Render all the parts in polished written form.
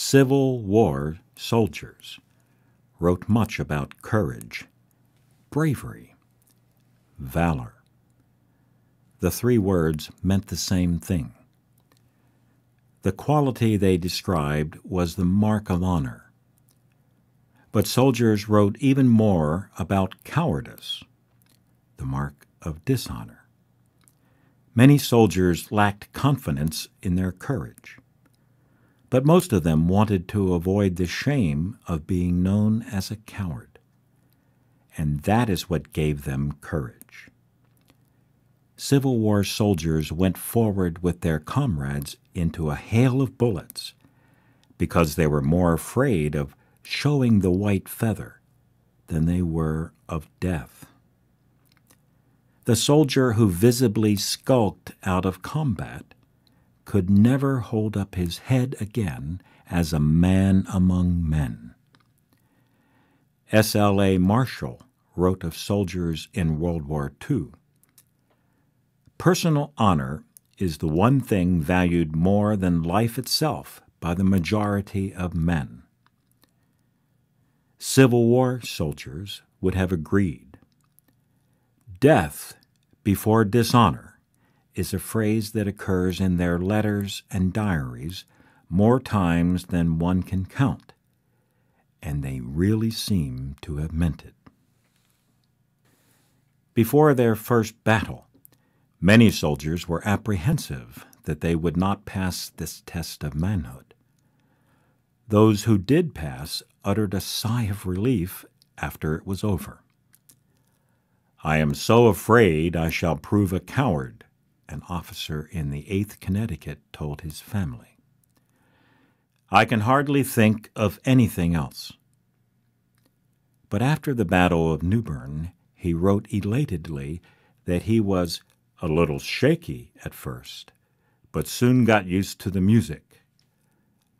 Civil War soldiers wrote much about courage, bravery, valor. The three words meant the same thing. The quality they described was the mark of honor. But soldiers wrote even more about cowardice, the mark of dishonor. Many soldiers lacked confidence in their courage, but most of them wanted to avoid the shame of being known as a coward, and that is what gave them courage. Civil War soldiers went forward with their comrades into a hail of bullets because they were more afraid of showing the white feather than they were of death. The soldier who visibly skulked out of combat could never hold up his head again as a man among men. S.L.A. Marshall wrote of soldiers in World War II. Personal honor is the one thing valued more than life itself by the majority of men. Civil War soldiers would have agreed. Death before dishonor is a phrase that occurs in their letters and diaries more times than one can count, and they really seem to have meant it. Before their first battle, many soldiers were apprehensive that they would not pass this test of manhood. Those who did pass uttered a sigh of relief after it was over. "I am so afraid I shall prove a coward," an officer in the 8th Connecticut told his family. "I can hardly think of anything else." But after the Battle of New Bern, he wrote elatedly that he was a little shaky at first, but soon got used to the music.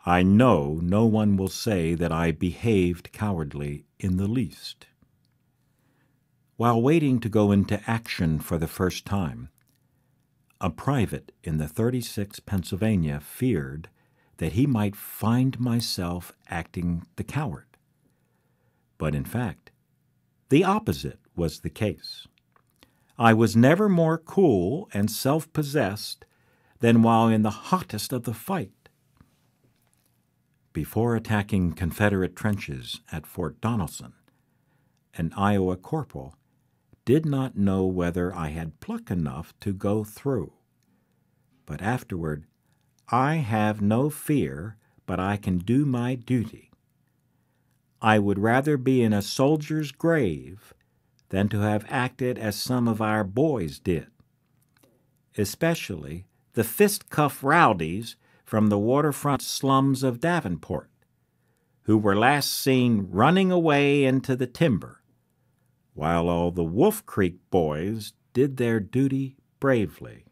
"I know no one will say that I behaved cowardly in the least." While waiting to go into action for the first time, a private in the 36th Pennsylvania feared that he might find myself acting the coward. But in fact, the opposite was the case. I was never more cool and self-possessed than while in the hottest of the fight. Before attacking Confederate trenches at Fort Donelson, an Iowa corporal did not know whether I had pluck enough to go through. But afterward, "I have no fear, but I can do my duty. I would rather be in a soldier's grave than to have acted as some of our boys did, especially the fist-cuff rowdies from the waterfront slums of Davenport, who were last seen running away into the timber, while all the Wolf Creek boys did their duty bravely."